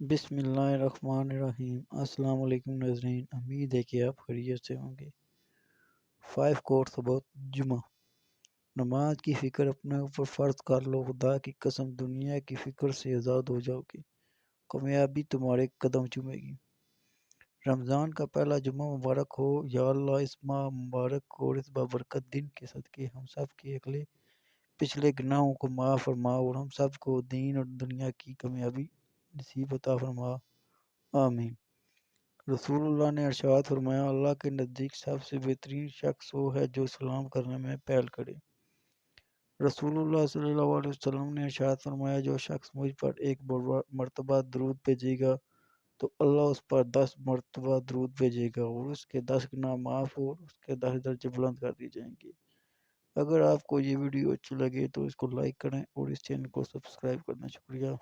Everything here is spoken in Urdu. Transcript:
بسم اللہ الرحمن الرحیم۔ السلام علیکم ناظرین، امید ہے کہ آپ خیریت سے ہوں گے۔ 5 کوٹس اباؤٹ جمعہ۔ نماز کی فکر اپنے اوپر فرض کر لو، خدا کی قسم دنیا کی فکر سے آزاد ہو جاؤ گے، کامیابی تمہارے قدم چومے گی۔ رمضان کا پہلا جمعہ مبارک ہو۔ یا اللہ، اس ماہ مبارک اور اس بابرکت دن کے صدقے ہم سب کے اگلے پچھلے گناہوں کو معاف فرما اور ہم سب کو دین اور دنیا کی کامیابی نصیب عطا فرما، آمین۔ رسول اللہ نے ارشاد فرمایا، اللہ کے نزدیک سب سے بہترین شخص وہ ہے جو سلام کرنے میں پہل کرے۔ رسول اللہ صلی اللہ علیہ وسلم نے ارشاد فرمایا، جو شخص مجھ پر ایک مرتبہ درود بھیجے گا تو اللہ اس پر 10 مرتبہ درود بھیجے گا اور اس کے 10 گناہ معاف اور اس کے 10 درجے بلند کر دی جائیں گے۔ اگر آپ کو یہ ویڈیو اچھی لگے تو اس کو لائک کریں اور اس چینل کو سبسکرائب کرنا۔ شکریہ۔